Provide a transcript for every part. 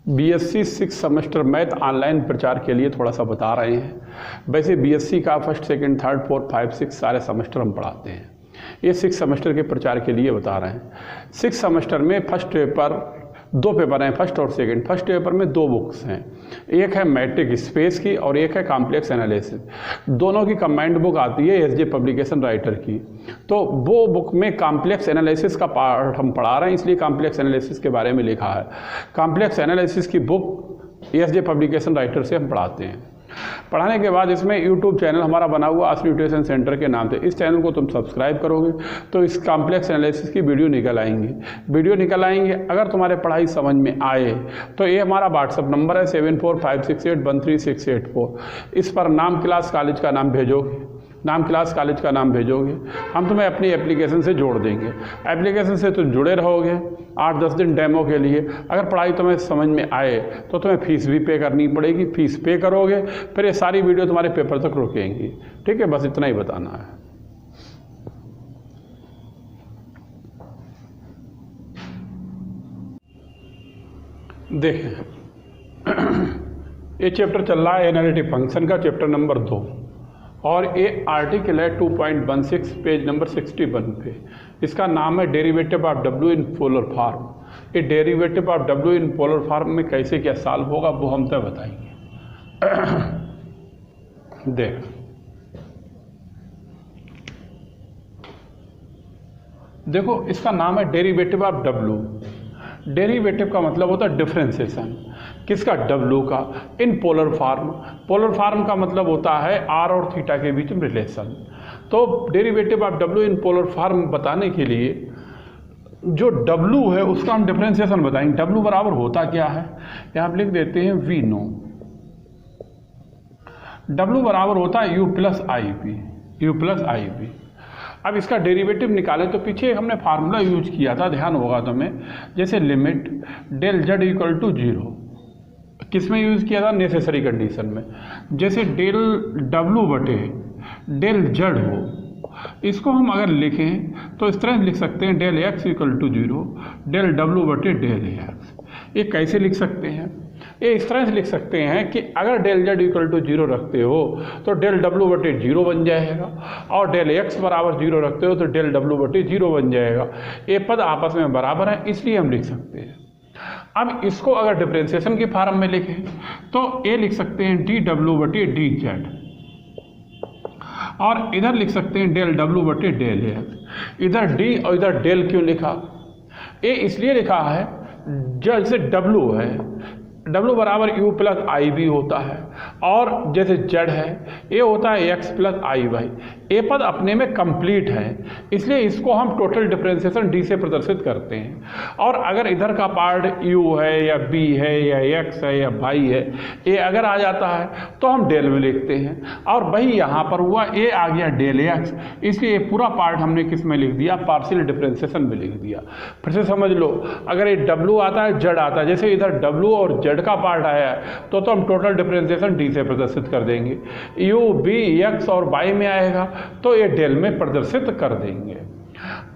BSc 6 semester math online प्रचार के लिए थोड़ा सा बता रहे हैं। वैसे बीएससी का फर्स्ट सेकंड थर्ड फोर्थ 5 6 सारे सेमेस्टर हम पढ़ाते हैं। ये 6 सेमेस्टर के प्रचार के लिए बता रहे हैं। 6 सेमेस्टर में फर्स्ट पेपर 2 पेपर हैं, फर्स्ट और सेकंड। फर्स्ट पेपर में 2 बुक्स हैं, एक है मैट्रिक स्पेस की और एक है कॉम्प्लेक्स एनालिसिस। दोनों की कंबाइंड बुक आती है एसजे पब्लिकेशन राइटर की। तो वो बुक में कॉम्प्लेक्स एनालिसिस का पार्ट हम पढ़ा रहे हैं, इसलिए कॉम्प्लेक्स एनालिसिस के बारे में लिखा है। कॉम्प्लेक्स एनालिसिस की बुक एसजे पब्लिकेशन राइटर से हम पढ़ाते हैं। पढ़ाने के बाद इसमें यूट्यूब चैनल हमारा बना हुआ आस न्यूट्रिशन सेंटर के नाम से। इस चैनल को तुम सब्सक्राइब करोगे तो इस कॉम्प्लेक्स एनालिसिस की वीडियो निकल आएंगी। अगर तुम्हारे पढ़ाई समझ में आए तो ये हमारा व्हाट्सअप नंबर है 7456813684। इस पर नाम क्लास कॉलेज का नाम भेजोगे, हम तुम्हें अपनी एप्लीकेशन से जोड़ देंगे। एप्लीकेशन से तुम जुड़े रहोगे 8-10 दिन डेमो के लिए। अगर पढ़ाई तुम्हें समझ में आए तो तुम्हें फीस भी पे करनी पड़ेगी। फीस पे करोगे फिर ये सारी वीडियो तुम्हारे पेपर तक रुकेंगी। ठीक है, बस इतना ही बताना है। देखें ये चैप्टर चल रहा है एनालिटिक फंक्शन का, चैप्टर नंबर 2, और ये आर्टिकल है 2.16 पेज नंबर 61 पे। इसका नाम है derivative of W in polar form. ये derivative of W in polar form में कैसे क्या सॉल्व होगा वो हम तो बताएंगे। देखो इसका नाम है डेरिवेटिव ऑफ डब्ल्यू। डेरिवेटिव का मतलब होता है डिफरेंशिएशन। किसका? डब्ल्यू का, इन पोलर फॉर्म। पोलर फॉर्म का मतलब होता है आर और थीटा के बीच में रिलेशन। तो derivative of W in polar form बताने के लिए जो डब्ल्यू है उसका हम डिफरेंशिएशन बताएंगे। डब्ल्यू बराबर होता क्या है, यहाँ आप लिख देते हैं वी नो। डब्ल्यू बराबर होता है यू प्लस आई पी। अब इसका डेरिवेटिव निकालें तो पीछे हमने फार्मूला यूज किया था, ध्यान होगा तुम्हें। जैसे limit del Z equal to 0 किस में यूज़ किया था? नेसेसरी कंडीशन में। जैसे डेल डब्ल्यू बटे डेल जेड हो, इसको हम अगर लिखें तो इस तरह लिख सकते हैं del x equal to 0 del W बटे डेल एक्स। ये कैसे लिख सकते हैं? ये इस तरह से लिख सकते हैं कि अगर डेल जेड इक्वल टू 0 रखते हो तो डेल डब्ल्यू बटे 0 बन जाएगा, और डेल एक्स बराबर 0 रखते हो तो डेल डब्ल्यू बटे 0 बन जाएगा। ये पद आपस में बराबर है, इसलिए हम लिख सकते हैं। अब इसको अगर डिफरेंशिएशन की फॉर्म में लिखें तो ये लिख सकते हैं डी डब्ल्यू बटे डी जेड, और इधर लिख सकते हैं डेल डब्ल्यू बटे डेल एक्स। इधर डी और इधर डेल क्यों लिखा? ये इसलिए लिखा है जैसे डब्ल्यू है, डब्ल्यू बराबर यू प्लस आई बी होता है, और जैसे जेड है ये होता है एक्स प्लस आई वाई। ये पद अपने में कंप्लीट है, इसलिए इसको हम टोटल डिफरेंशिएशन डी से प्रदर्शित करते हैं। और अगर इधर का पार्ट यू है या बी है या एक्स है या वाई है, ये अगर आ जाता है तो हम डेल में लिखते हैं, और वही यहाँ पर हुआ, ये आ गया डेल एक्स, इसलिए ये पूरा पार्ट हमने किस में लिख दिया? पार्शियल डिफरेंशिएशन में लिख दिया। फिर से समझ लो, अगर ये डब्ल्यू आता है जेड आता है, जैसे इधर डब्ल्यू और जेड का पार्ट आया है तो हम टोटल डिफरेंशिएशन डी से प्रदर्शित कर देंगे। यू बी एक्स और वाई में आएगा तो ये डेल में प्रदर्शित कर देंगे।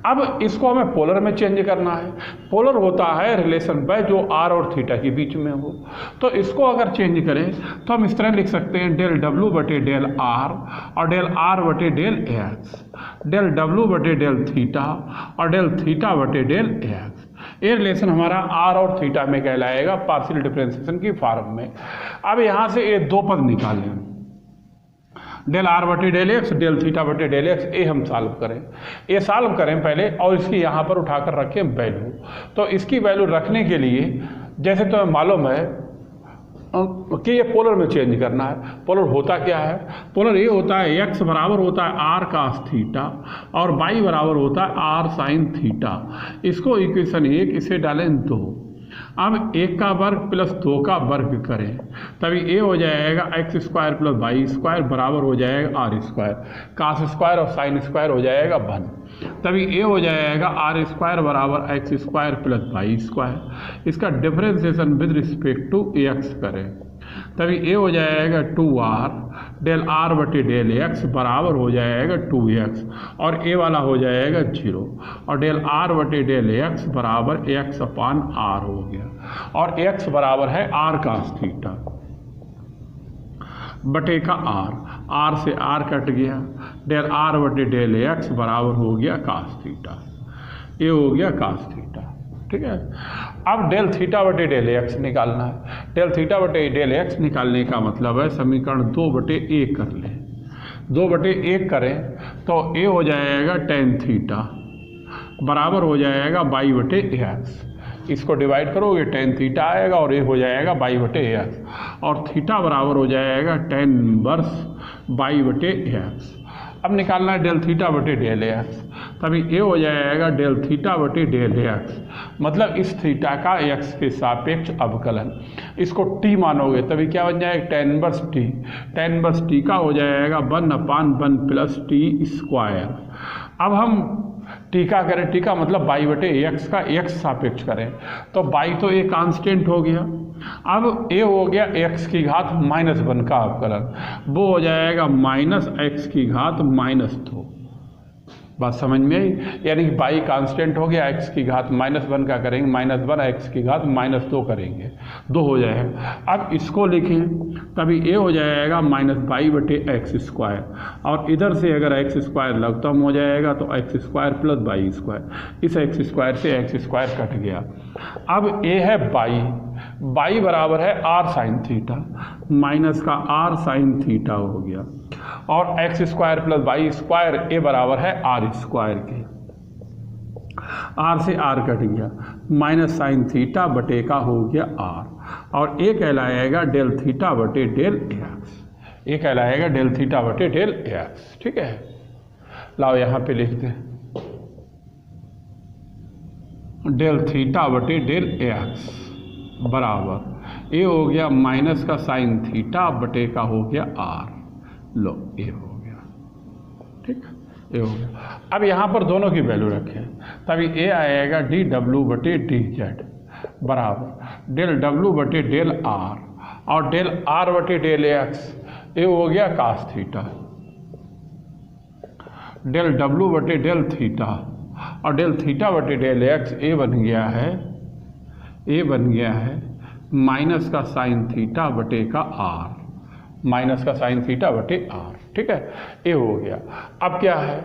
अब इसको हमें पोलर में चेंज करना है। पोलर होता है रिलेशन बाय जो आर और थीटा के बीच में हो। तो इसको अगर चेंज करें तो हम इस तरह लिख सकते हैं डेल डब्ल्यू बटे डेल आर और डेल आर बटे डेल एक्स, डेल डब्ल्यू बटे डेल थीटा और डेल थीटा बटे डेल एक्स। ये रिलेशन हमारा आर और थीटा में कहलाएगा पार्शियल डिफरेंशिएशन की फॉर्म में। अब यहाँ से ये 2 पद निकालें, डेल आर बटे डेल एक्स, डेल थीटा बटे डेल एक्स। ये हम सॉल्व करें, ये सॉल्व करें पहले, और इसकी यहाँ पर उठाकर रखें वैल्यू। तो इसकी वैल्यू रखने के लिए जैसे तो मालूम है कि ये पोलर में चेंज करना है। पोलर होता क्या है? पोलर ये होता है एक्स बराबर होता है आर कास थीटा और वाई बराबर होता है आर साइन थीटा। इसको इक्वेशन 1 इसे डालें 2। अब 1 का वर्ग प्लस 2 का वर्ग करें, तभी ये हो जाएगा x square plus y square बराबर हो जाएगा आर स्क्वायर, कास स्क्वायर और साइन स्क्वायर हो जाएगा 1, तभी ये हो जाएगा आर स्क्वायर बराबर x square plus y square. इसका differentiation with respect to x करें, तभी ए हो जाएगा 2r डेल आर बटे डेल एक्स बराबर हो जाएगा 2x और ए वाला हो जाएगा 0 और डेल आर बटे डेल एक्स बराबर x अपान आर हो गया और x बराबर है r कास थीटा बटे का r से r कट गया डेल आर बटे डेल एक्स बराबर हो गया कास थीटा, ये हो गया कास थीटा। ठीक है, अब डेल थीटा बटे डेल एक्स निकालना है। डेल थीटा बटे डेल एक्स निकालने का मतलब है समीकरण 2/1 कर लें। 2/1 करें तो ए हो जाएगा टेन थीटा बराबर हो जाएगा बाई बटे एक्स, इसको डिवाइड करोगे टेन थीटा आएगा और ए हो जाएगा बाई बटे एक्स और थीटा बराबर हो जाएगा टेन इनवर्स बाई बटे एक्स। अब निकालना है डेल थीटा बटे डेल एक्स, तभी ए हो जाएगा डेल थीटा बटे डेल एक्स, मतलब इस थीटा का एक्स के सापेक्ष अवकलन। इसको टी मानोगे तभी क्या बन जाएगा tan inverse T, tan inverse T का हो जाएगा 1/1 प्लस टी स्क्वायर। अब हम टी का करें, टी का मतलब बाई बटे एक्स का एक्स सापेक्ष करें तो बाई तो एक कांस्टेंट हो गया, अब ए हो गया एक्स की घात -1 का अवकलन, वो हो जाएगा माइनस एक्स की घात -2। बात समझ में आई, यानी कि बाई कांस्टेंट हो गया, एक्स की घात -1 का करेंगे -1 एक्स की घात -2 करेंगे, 2 हो जाएगा। अब इसको लिखें तभी ए हो जाएगा -बाई बटे एक्स स्क्वायर और इधर से अगर एक्स स्क्वायर लघुत्तम हो जाएगा तो x square plus y square, इस एक्स स्क्वायर से एक्स स्क्वायर कट गया। अब ए है बाई बराबर है आर साइन थीटा माइनस का आर साइन थीटा हो गया और x square plus y square ए बराबर है आर स्क्वायर के, आर से आर कट गया माइनस साइन थीटा बटे का हो गया आर और ए कहलाएगा डेल थीटा बटे डेल एक्स, ये कहलाएगा डेल थीटा बटे डेल एक्स। ठीक है, लाओ यहाँ पे लिख दें डेल थीटा बटे डेल एक्स बराबर ए हो गया माइनस का साइन थीटा बटे का हो गया आर, लो ए हो गया। ठीक है, ए हो गया। अब यहाँ पर दोनों की वैल्यू रखें तभी ए आएगा डी डब्ल्यू बटे डी जेड बराबर डेल डब्ल्यू बटे डेल आर और डेल आर बटे डेल एक्स, ए हो गया कास थीटा डेल डब्ल्यू बटे डेल थीटा और डेल थीटा बटे डेल एक्स ए बन गया है माइनस का साइन थीटा बटे का आर, माइनस का साइन थीटा बटे आर। ठीक है, ए हो गया। अब क्या है,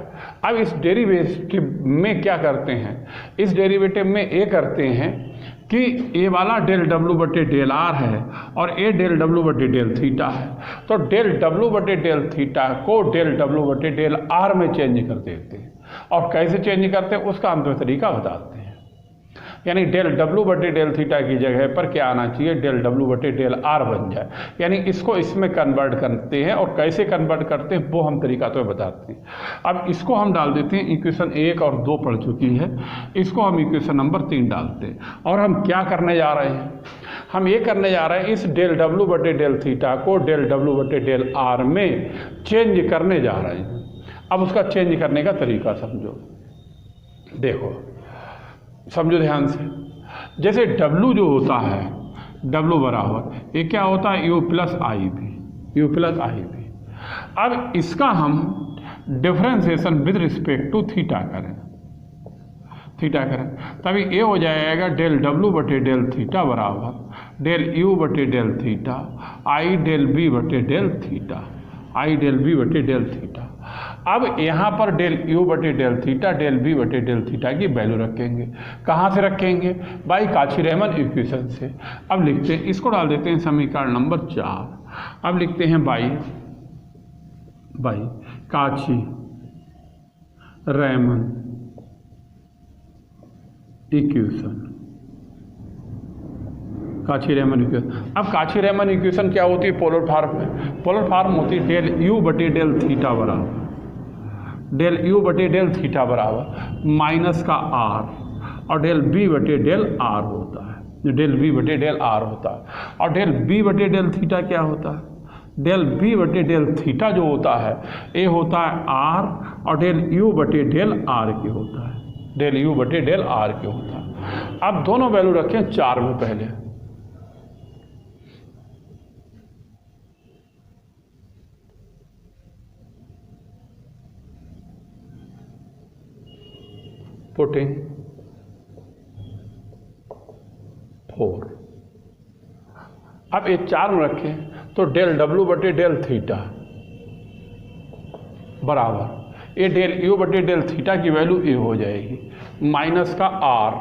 अब इस डेरिवेटिव में क्या करते हैं, इस डेरिवेटिव में ए करते हैं कि ए वाला डेल डब्ल्यू बटे डेल आर है और ए डेल डब्ल्यू बटे डेल थीटा है, तो डेल डब्ल्यू बटे डेल थीटा को डेल डब्ल्यू बटे डेल आर में चेंज कर देते हैं और कैसे चेंज करते हैं उसका हम तरीका बताते हैं। यानी डेल डब्ल्यू बटे डेल थीटा की जगह पर क्या आना चाहिए, डेल डब्ल्यू बटे डेल आर बन जाए, यानी इसको इसमें कन्वर्ट करते हैं और कैसे कन्वर्ट करते हैं वो हम तरीका तो बताते हैं। अब इसको हम डाल देते हैं, इक्वेशन 1 और 2 पढ़ चुकी है, इसको हम इक्वेशन नंबर 3 डालते हैं और हम क्या करने जा रहे हैं, हम ये करने जा रहे हैं इस डेल डब्ल्यू बटे डेल थीटा को डेल डब्ल्यू बटे डेल आर में चेंज करने जा रहे हैं। अब उसका चेंज करने का तरीका समझो, देखो समझो ध्यान से। जैसे W जो होता है, W बराबर ये क्या होता है, U प्लस आई बी। अब इसका हम differentiation with respect to theta करें तभी ये हो जाएगा डेल W बटे डेल थीटा बराबर डेल U बटे del theta i del B बटे del theta, i del B बटे डेल थीटा। अब यहाँ पर डेल U बटे डेल थीटा डेल B बटे डेल थीटा की वैल्यू रखेंगे, कहाँ से रखेंगे, बाई काची-रीमन इक्वेशन से। अब लिखते हैं, इसको डाल देते हैं समीकरण नंबर 4। अब लिखते हैं बाई काची-रीमन इक्वेशन, काची-रीमन इक्वेशन। अब काची-रीमन इक्वेशन क्या होती है, पोलर फॉर्म में, पोलर फॉर्म होती है डेल U बटे डेल थीटा बराबर डेल U बटे डेल थीटा बराबर माइनस का R और डेल B बटे डेल R होता है, डेल B बटे डेल R होता है। और डेल B बटे डेल थीटा क्या होता है, डेल B बटे डेल थीटा जो होता है ये होता है R और डेल U बटे डेल R के होता है, डेल U बटे डेल R के होता है। अब दोनों वैल्यू रखें 4 में, पहले पुटिंग 4। अब ये 4 में रखें तो डेल डब्ल्यू बटे डेल थीटा बराबर ये डेल यू बटे डेल थीटा की वैल्यू ये हो जाएगी माइनस का आर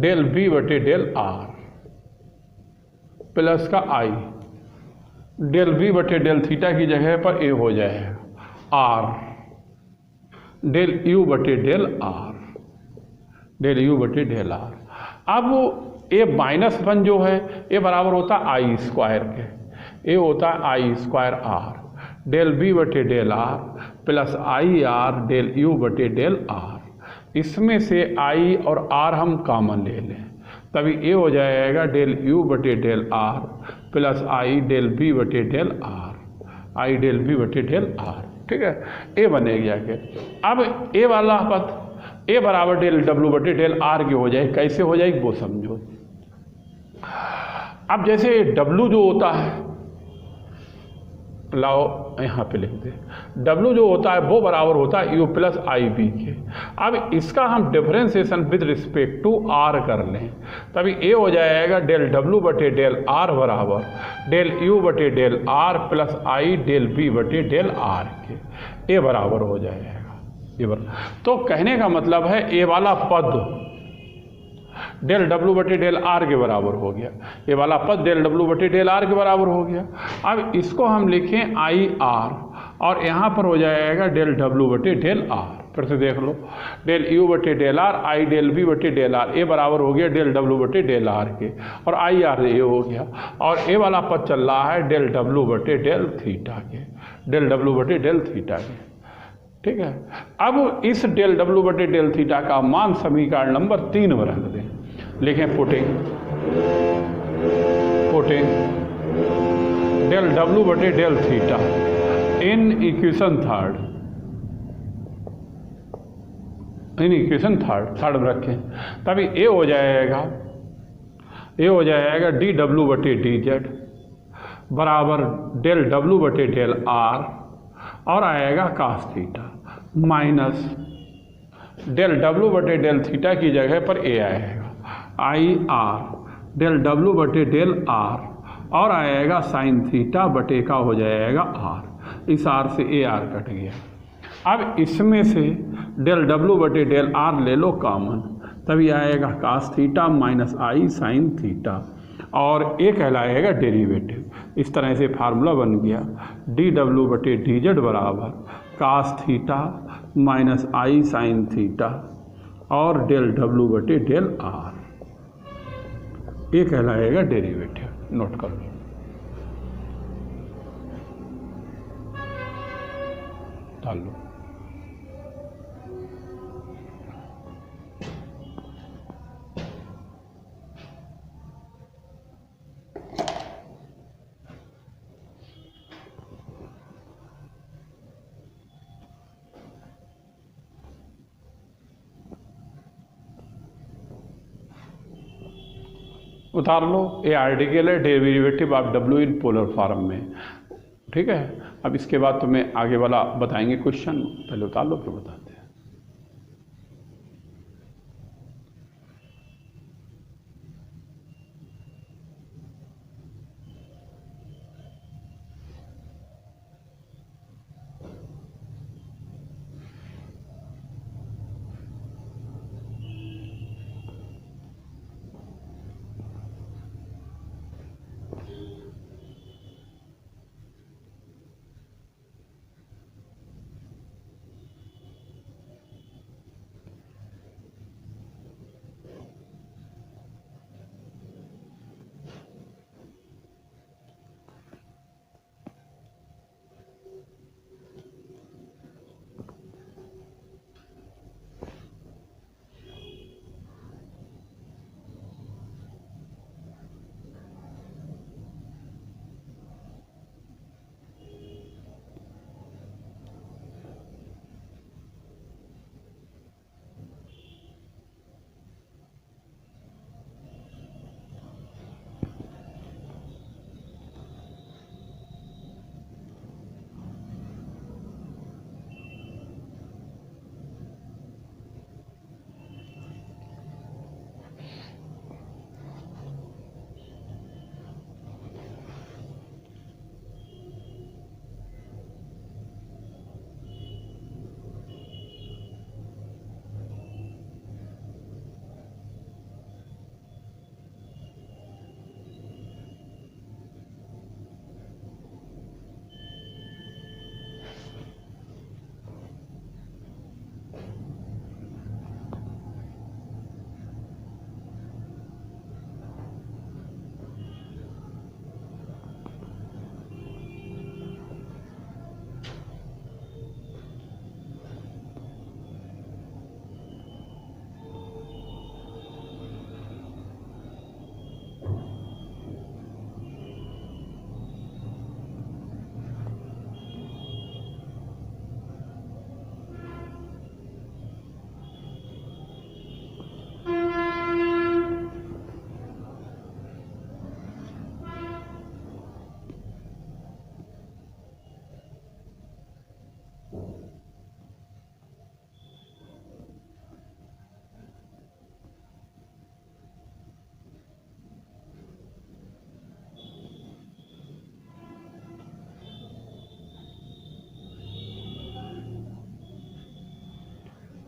डेल बी बटे डेल आर प्लस का आई डेल बी बटे डेल थीटा की जगह पर ए हो जाएगा आर डेल यू बटे डेल आर डेल यू बटे डेल आर। अब ए -1 जो है ये बराबर होता है आई स्क्वायर के, ये होता है i square R del B बटे del are plus i R del you बटे डेल आर। इसमें से आई और आर हम कॉमन ले लें तभी ये हो जाएगा डेल यू बटे del are plus i del B बटे del are i del B बटे डेल आर। ठीक है, ए बनेगा के। अब ए वाला पद ए बराबर डेल डब्ल्यू बटे डेल आर की हो जाए, कैसे हो जाएगी वो समझो। अब जैसे डब्ल्यू जो होता है, लाओ यहाँ पे लिख दे, डब्ल्यू जो होता है वो बराबर होता है यू प्लस आई बी के। अब इसका हम differentiation with respect to R कर लें तभी ए हो जाएगा डेल डब्ल्यू बटे डेल आर बराबर डेल यू बटे del are plus i del B बटे डेल आर के। ए बराबर हो जाएगा ये बराबर। तो कहने का मतलब है ए वाला पद डेल डब्ल्यू बटे डेल आर के बराबर हो गया, ये वाला पद डेल डब्ल्यू बटे डेल आर के बराबर हो गया। अब इसको हम लिखें आई आर और यहाँ पर हो जाएगा डेल डब्ल्यू बटे डेल आर। फिर से देख लो, डेल यू बटे del are i del B बटे डेल आर, ए बराबर हो गया डेल डब्ल्यू बटे डेल आर के और आई आर ए हो गया। और ए वाला पद चल रहा है डेल डब्ल्यू बटे डेल थीटा के, डेल डब्ल्यू बटे डेल थीटा के। ठीक है, अब इस डेल डब्ल्यू बटे डेल थीटा का मान समीकरण नंबर 3 में रख दें। लिखें पुटिंग डेल डब्ल्यू बटे del theta in equation third में रखें तभी ए हो जाएगा डी डब्ल्यू बटे डी जेड बराबर डेल डब्ल्यू बटे डेल आर और आएगा cos theta minus del W बटे डेल थीटा की जगह पर ए आएगा आई आर डेल डब्ल्यू बटे डेल आर और आएगा साइन थीटा बटे का हो जाएगा आर। इस आर से ए आर कट गया। अब इसमें से डेल डब्ल्यू बटे डेल आर ले लो कॉमन तभी आएगा cos theta minus i sine theta और ए कहलाएगा डेरिवेटिव। इस तरह से फार्मूला बन गया डी डब्ल्यू बटे डी जेड बराबर कास theta minus i sine theta और डेल डब्ल्यू बटे डेल आर। ये कहलाएगा डेरिवेटिव, नोट कर लो। डाल लो। उतार लो, ये आर्टिकल है derivative of W in polar form में। ठीक है, अब इसके बाद तुम्हें आगे वाला बताएंगे क्वेश्चन, पहले उतार लो फिर बताते हैं।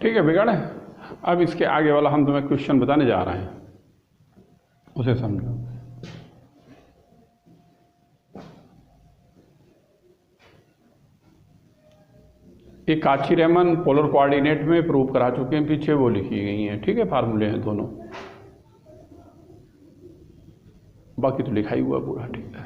ठीक है बिगड़ है। अब इसके आगे वाला हम तुम्हें क्वेश्चन बताने जा रहे हैं, उसे समझो। ये काची-रीमन पोलर कोऑर्डिनेट में प्रूव करा चुके हैं, पीछे वो लिखी गई हैं, ठीक है, फार्मूले हैं दोनों, बाकी तो लिखा ही हुआ पूरा, ठीक है।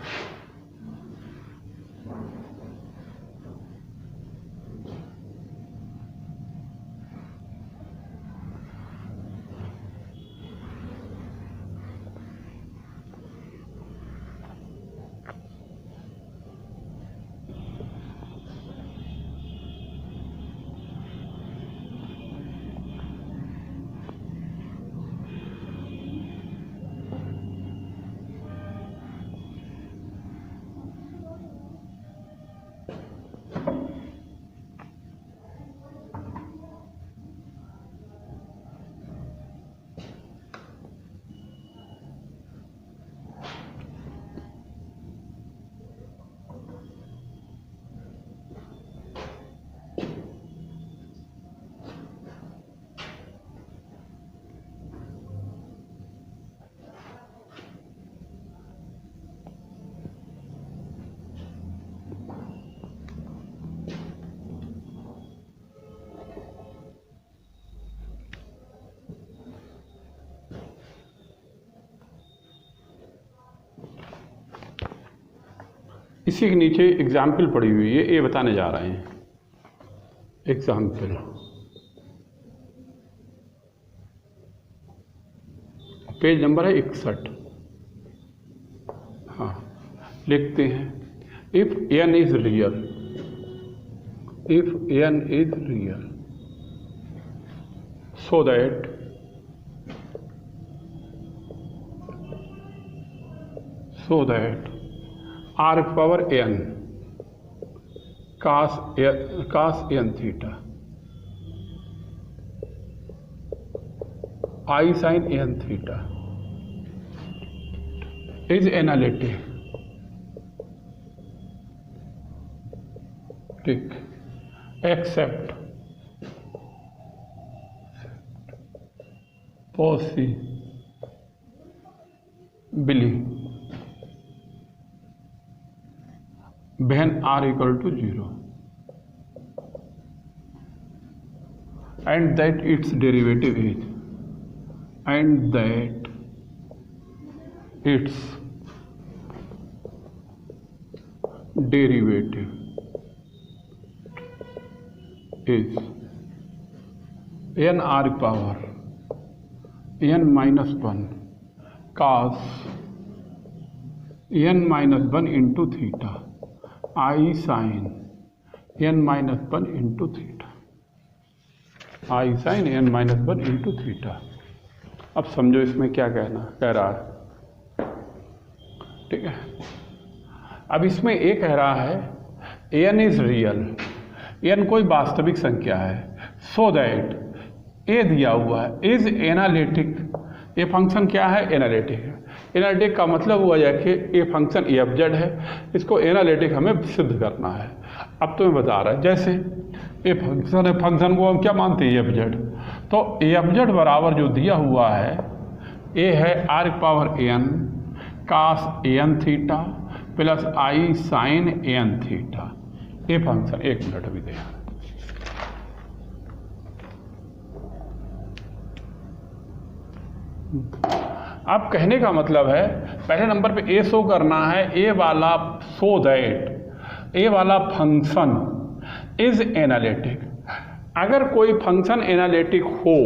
इसी के नीचे एग्जाम्पल पड़ी हुई है, ये बताने जा रहे हैं। एग्जाम्पल पेज नंबर है 61। हाँ, लिखते हैं if n is real, if n is real so that r power n cos n theta I sin n theta is analytic, ठीक, except possibly when r equal to 0 and that its derivative is n r power n minus 1 cos n minus 1 into theta I sin n minus 1 into theta, I sin n minus 1 into theta। अब समझो इसमें क्या कह रहा है, ठीक है। अब इसमें ए कह रहा है n इज रियल, n कोई वास्तविक संख्या है, सो दैट ए दिया हुआ है इज एनालिटिक, ये फंक्शन क्या है, एनालिटिक है। एनालिटिक का मतलब हुआ जाए कि ये फंक्शन एफ जेड है, इसको एनालिटिक हमें सिद्ध करना है। अब तो मैं बता रहा है, जैसे ये फंक्शन है, फंक्शन को हम क्या मानते हैं, एफ जेड, तो एफ जेड बराबर जो दिया हुआ है ये है R power N cos N theta plus i sine N theta, ये फंक्शन, एक मिनट अभी दे। अब कहने का मतलब है पहले नंबर पे ए शो करना है, ए वाला सो दैट ए वाला फंक्शन इज एनालिटिक। अगर कोई फंक्शन एनालिटिक हो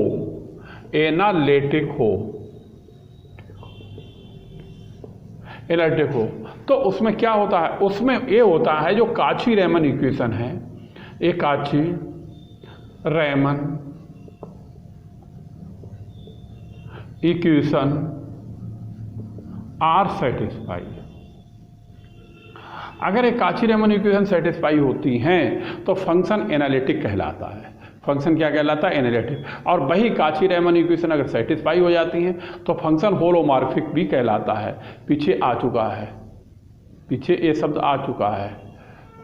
तो उसमें क्या होता है, उसमें ये होता है जो काची-रीमन इक्वेशन है, ये काची-रीमन इक्वेशन आर सेटिस्फाई। अगर एक काची-रीमन इक्वेशन सेटिस्फाई होती हैं तो फंक्शन एनालिटिक कहलाता है। फंक्शन क्या कहलाता है, एनालिटिक। और वही काची-रीमन इक्वेशन अगर सेटिस्फाई हो जाती हैं तो फंक्शन होलोमॉर्फिक भी कहलाता है। पीछे आ चुका है, पीछे ये शब्द आ चुका है।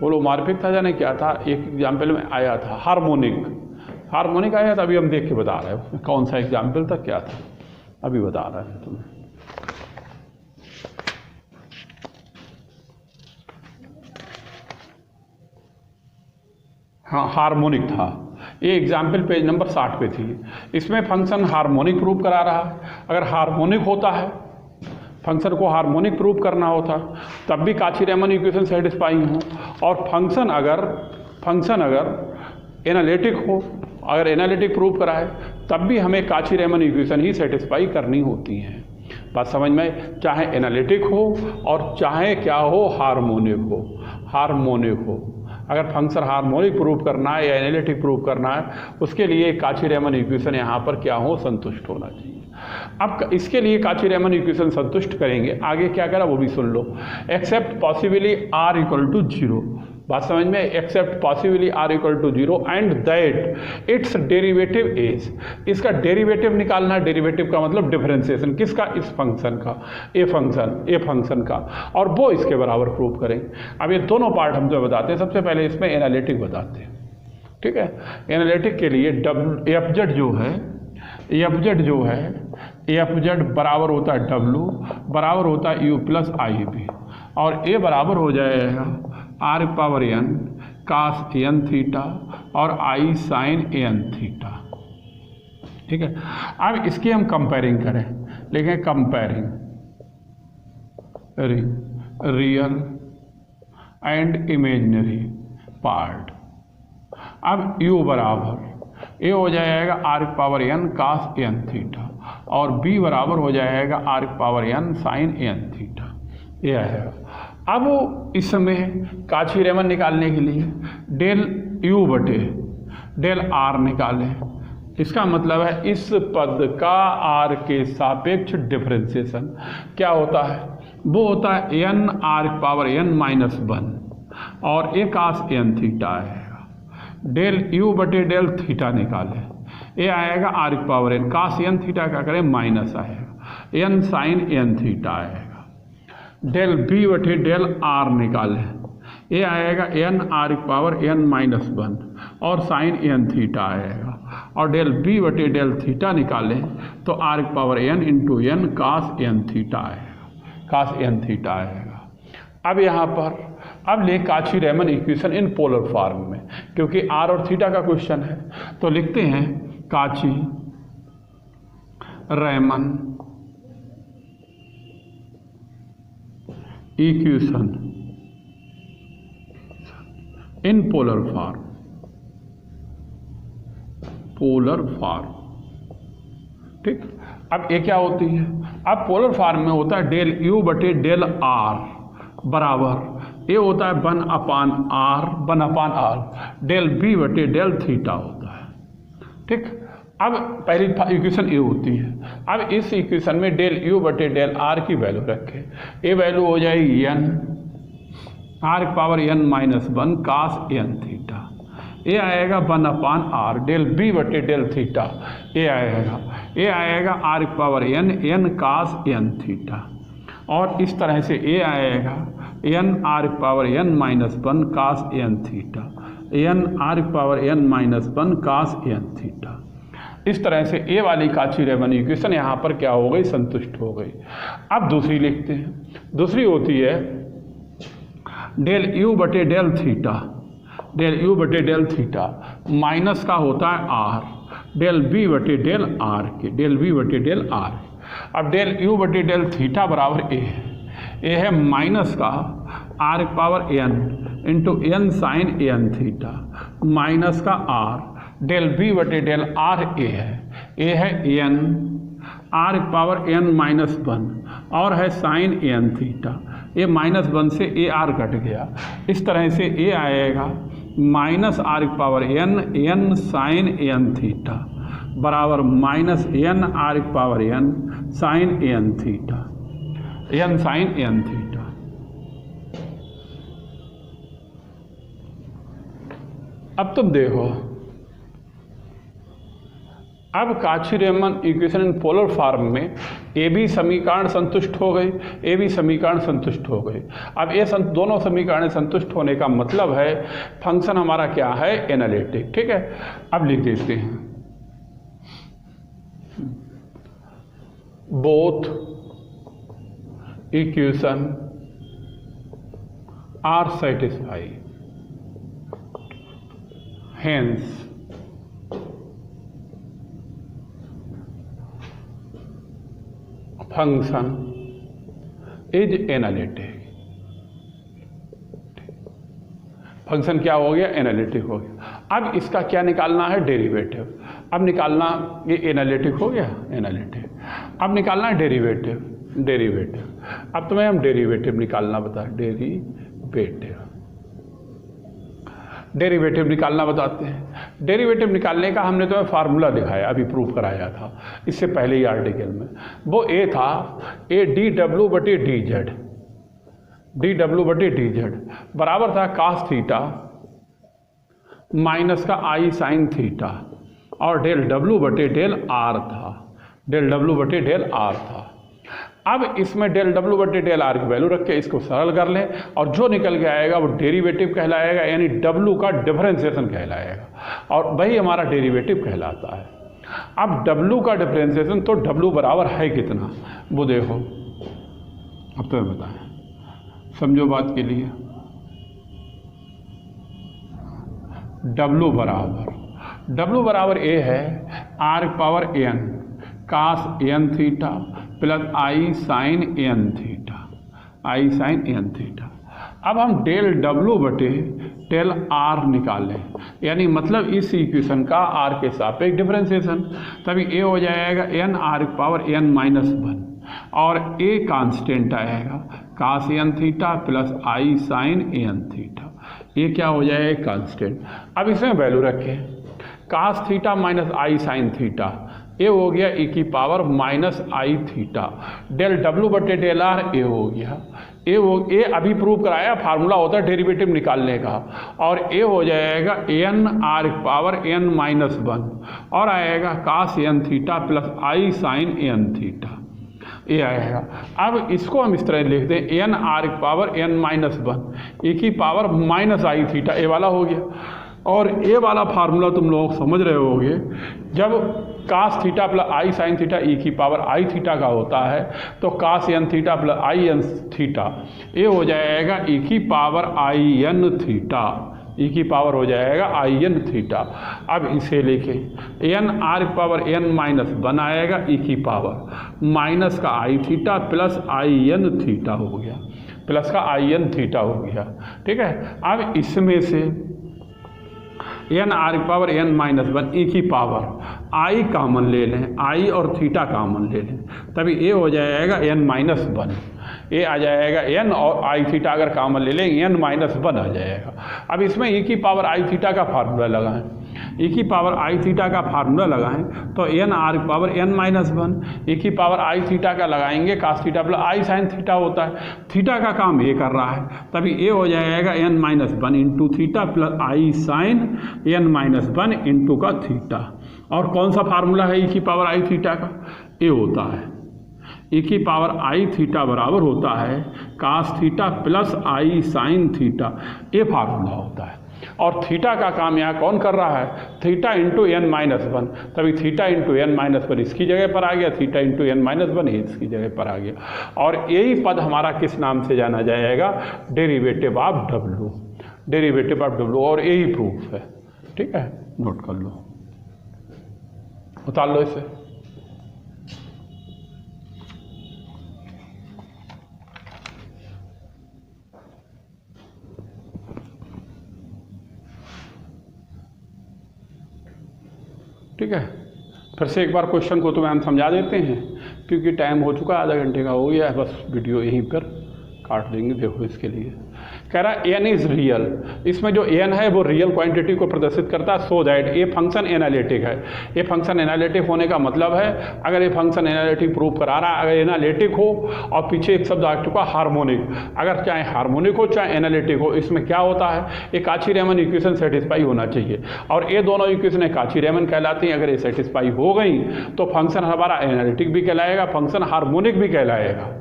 होलोमॉर्फिक था, जाने क्या था, एक एग्जाम्पल में आया था हार्मोनिक, हार्मोनिक आया तो अभी हम देख के बता रहे हैं उसमें कौन सा एग्जाम्पल था, क्या था, अभी बता रहे हैं तुम्हें। हाँ, हार्मोनिक था ये, एग्जाम्पल पेज नंबर 60 पे थी। इसमें फंक्शन हार्मोनिक प्रूव करा रहा है। अगर हार्मोनिक होता है, फंक्शन को हार्मोनिक प्रूव करना होता तब भी काची-रीमन इक्वेशन सेटिस्फाइंग हो, और फंक्शन अगर एनालिटिक हो, अगर एनालिटिक प्रूव कराए तब भी हमें काची-रीमन इक्वेशन ही सेटिस्फाई करनी होती हैं। बात समझ में, चाहे एनालिटिक हो और चाहे क्या हो, हार्मोनिक हो। अगर फंक्शन हार्मोनिक प्रूव करना है या एनालिटिक प्रूव करना है, उसके लिए काची-रीमन इक्वेशन यहाँ पर क्या हो, संतुष्ट होना चाहिए। अब इसके लिए काची-रीमन इक्वेशन संतुष्ट करेंगे, आगे क्या करा वो भी सुन लो। Except possibly r equal to 0, बात समझ में, except possibly r equal to 0 and that its derivative is, इसका डेरिवेटिव निकालना है। डेरिवेटिव का मतलब डिफरेंशिएशन, किसका, इस फंक्शन का, ए फंक्शन का, और वो इसके बराबर प्रूव करें। अब ये दोनों पार्ट हम जो बताते हैं, सबसे पहले इसमें एनालिटिक बताते हैं, ठीक है। एनालिटिक के लिए एफ जेड बराबर होता है W बराबर होता है U प्लस आई बी, और ए बराबर हो जाएगा R power N cos N theta और आई साइन एन थीटा, ठीक है। अब इसकी हम कंपेयरिंग करें, लिखें comparing real and imaginary part. अब U बराबर ए हो जाएगा R power N cos N theta, और बी बराबर हो जाएगा R power N sine N theta, ये आएगा। अब इसमें काची-रीमन निकालने के लिए डेल U बटे डेल आर निकालें। इसका मतलब है इस पद का आर के सापेक्ष डिफरेंशिएशन क्या होता है, वो होता है N are power N minus 1 और ए कास एन थीटा आएगा। डेल U बटे डेल थीटा निकालें, ये आएगा are power N cos N theta का करें माइनस आएगा, एन साइन एन थीटा आएगा। डेल बी बटे डेल आर निकालें, ये आएगा N R power N minus 1 और साइन एन थीटा आएगा, और डेल बी बटे डेल थीटा निकालें तो R power N into N cos N theta आएगा, अब यहाँ पर अब ले काची-रीमन इक्वेशन इन पोलर फॉर्म में, क्योंकि आर और थीटा का क्वेश्चन है, तो लिखते हैं काची-रीमन इक्वेशन इन पोलर फॉर्म, ठीक। अब ये क्या होती है, अब पोलर फॉर्म में होता है डेल U बटे डेल आर बराबर, ये होता है 1 अपान आर, डेल बी बटे डेल थीटा होता है, ठीक। अब पहली इक्वेशन ये होती है। अब इस इक्वेशन में डेल U बटे डेल आर की वैल्यू रखें, ये वैल्यू हो जाएगी n are power N minus 1 cos N theta, ये आएगा 1 अपान आर, डेल बी बटे डेल थीटा ये आएगा are power N cos N theta, और इस तरह से ये आएगा N R power N minus 1 cos N theta, n are power N minus 1 cos N theta. इस तरह से ए वाली काची-रीमन इक्वेशन यहाँ पर क्या हो गई, संतुष्ट हो गई। अब दूसरी लिखते हैं, दूसरी होती है डेल U बटे डेल थीटा, माइनस का होता है आर, डेल बी बटे डेल आर के, अब डेल U बटे डेल थीटा बराबर ए है माइनस का R power N into N sine N theta minus का आर, डेल बी बटे डेल आर ए है N are power N minus 1 और है साइन एन थीटा, ये -1 से ए आर कट गया, इस तरह से ए आएगा minus r power N sine N theta बराबर minus n are power N sine N theta, अब तुम देखो अब Cauchy Riemann equation in polar form में ए बी समीकरण संतुष्ट हो गई, ए बी समीकरण संतुष्ट हो गई। अब ये दोनों समीकरण संतुष्ट होने का मतलब है फंक्शन हमारा क्या है, एनालिटिक। ठीक है, अब लिख देते हैं both equation are satisfy, hence function is analytic. Function क्या हो गया, एनालिटिक हो गया। अब इसका क्या निकालना है, डेरिवेटिव। अब निकालना, ये एनालिटिक हो गया, एनालिटिक। अब निकालना है डेरिवेटिव, डेरिवेटिव। अब तुम्हें हम डेरिवेटिव निकालना बता, डेरिवेटिव निकालना बताते हैं। डेरिवेटिव निकालने का हमने तुम्हें फार्मूला दिखाया, अभी प्रूव कराया था इससे पहले ही आर्टिकल में। वो ए था, ए डी डब्ल्यू बटे डी जेड, डी डब्ल्यू बटे डी जेड बराबर था कास थीटा माइनस का आई साइन थीटा, और डेल डब्ल्यू बटे डेल आर था, डेल डब्ल्यू बटे डेल आर था। अब इसमें डेल डब्ल्यू बटे डेल आर की वैल्यू रख के इसको सरल कर लें, और जो निकल के आएगा वो डेरिवेटिव कहलाएगा, यानी डब्ल्यू का डिफरेंशिएशन कहलाएगा, और वही हमारा डेरिवेटिव कहलाता है। अब डब्ल्यू का डिफरेंशिएशन, तो डब्ल्यू बराबर है कितना, वो देखो। अब तो बताएं, समझो बात के लिए। डब्ल्यू बराबर ए है R power N cos N theta plus i sine N theta, i sine N theta. अब हम डेल डब्ल्यू बटे डेल आर निकालें, यानी मतलब इस इक्वेशन का आर के सापेक्ष डिफरेंशिएशन, तभी ए हो जाएगा N are power N minus 1, और ए कांस्टेंट आएगा cos N theta plus i sine N theta. ये क्या हो जाएगा, कांस्टेंट। अब इसमें वैल्यू रखें, cos theta minus i sine theta, ए हो गया e की power minus i theta, del W बटे डेल आर ए हो गया, ए अभी प्रूव कराया, फार्मूला होता है डेरिवेटिव निकालने का, और ए हो जाएगा N are power N minus 1, और आएगा cos N theta plus i sine N theta, ये आएगा। अब इसको हम इस तरह लिखते हैं, N are power N minus 1 e की पावर माइनस आई थीटा, ए वाला हो गया। और ए वाला फार्मूला तुम लोग समझ रहे होगे, जब cos theta plus i sine theta e की पावर आई थीटा का होता है, तो cos N theta plus i n theta, ये हो जाएगा ई की power i n theta, e की पावर हो जाएगा आई एन थीटा। अब इसे लिखें, n are power N minus 1 आएगा, ई की पावर माइनस का i theta plus i n theta हो गया, प्लस का आई एन थीटा हो गया। ठीक है, अब इसमें से N are power N minus 1 e की पावर आई कामन ले लें, आई और थीटा कामन ले लें, तभी ए हो जाएगा एन माइनस 1, ए आ जाएगा एन, और आई थीटा अगर कामन ले लें एन माइनस 1 आ जाएगा। अब इसमें ई की पावर आई थीटा का फार्मूला लगाएं, ई की पावर आई थीटा का फार्मूला लगाएं तो N are power N minus 1, e की पावर आई थीटा का लगाएंगे cos theta plus i sine theta होता है, थीटा का काम ए कर रहा है, तभी ए हो जाएगा n minus 1 into theta plus i sine n minus 1 into का थीटा। और कौन सा फार्मूला है ई की पावर आई थीटा का, ए होता है ई की पावर आई थीटा बराबर होता है कास theta plus i sine theta, ये फार्मूला होता है। और थीटा का काम यहाँ कौन कर रहा है, थीटा इंटू एन माइनस 1, तभी थीटा इंटू एन माइनस 1 इसकी जगह पर आ गया, थीटा इंटू एन माइनस 1 इसकी जगह पर आ गया, और यही पद हमारा किस नाम से जाना जाएगा, derivative of W, derivative of W, और यही प्रूफ है। ठीक है, नोट कर लो, उतार लो इसे। ठीक है, फिर से एक बार क्वेश्चन को तुम्हें हम समझा देते हैं, क्योंकि टाइम हो चुका है, आधा घंटे का हो गया है, बस वीडियो यहीं पर काट देंगे। देखो इसके लिए कह रहा एन इज रियल, इसमें जो एन है वो रियल क्वांटिटी को प्रदर्शित करता है, सो दैट ये फंक्शन एनालिटिक है। ये फंक्शन एनालिटिक होने का मतलब है, अगर ये फंक्शन एनालिटिक प्रूव करा रहा है, अगर एनालिटिक हो और पीछे एक शब्द आ चुका हार्मोनिक, अगर चाहे हार्मोनिक हो चाहे एनालिटिक हो, इसमें क्या होता है, ये काची-रीमन इक्वेशन सेटिस्फाई होना चाहिए और ये दोनों इक्वेशन काची-रीमन कहलाती हैं। अगर ये सेटिस्फाई हो गई तो फंक्शन हमारा एनालिटिक भी कहलाएगा, फंक्शन हार्मोनिक भी कहलाएगा।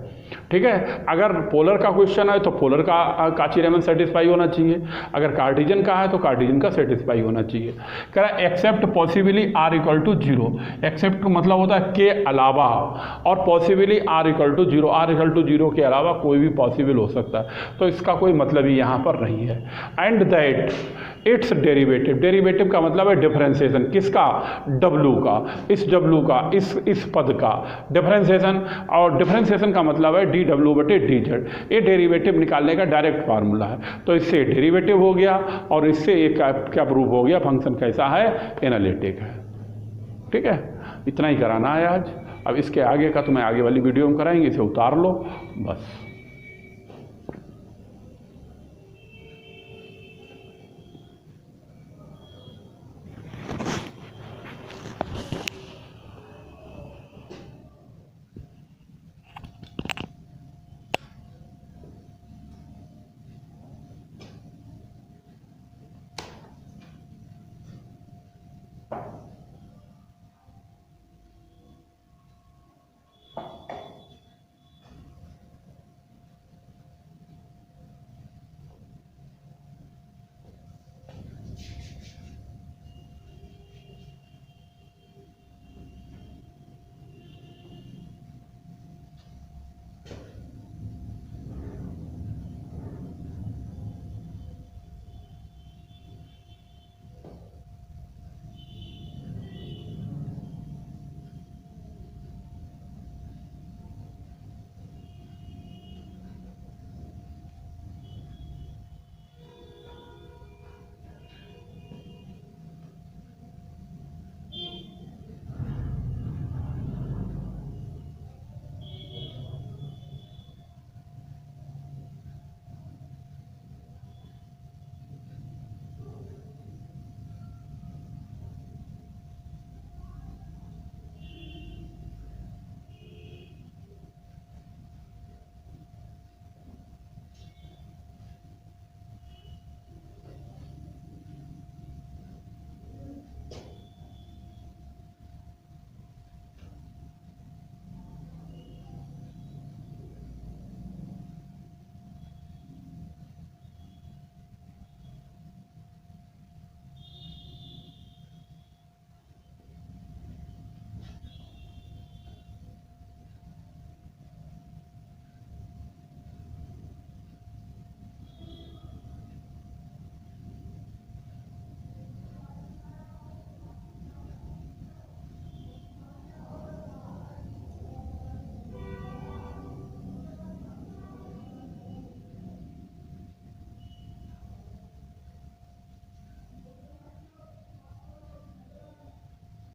ठीक है, अगर पोलर का क्वेश्चन है तो पोलर का काची-रीमन सेटिस्फाई होना चाहिए, अगर कार्टेशियन का है तो कार्टेशियन का सेटिस्फाई होना चाहिए। कह रहा है except possibly r equal to 0, except का मतलब होता है के अलावा, और possibly r equal to 0, r equal to 0 के अलावा कोई भी पॉसिबल हो सकता है, तो इसका कोई मतलब ही यहाँ पर नहीं है। And that its derivative, derivative का मतलब है डिफरेंशिएशन, किसका, W का, इस W का, इस पद का डिफरेंशिएशन, और डिफरेंशिएशन का मतलब है dw/dz। ये डेरिवेटिव निकालने का डायरेक्ट फार्मूला है, तो इससे डेरिवेटिव हो गया और इससे एक क्या प्रूफ हो गया, फंक्शन कैसा है, एनालिटिक है। ठीक है, इतना ही कराना है आज। अब इसके आगे का तो मैं आगे वाली वीडियो में कराएंगे, इसे उतार लो बस।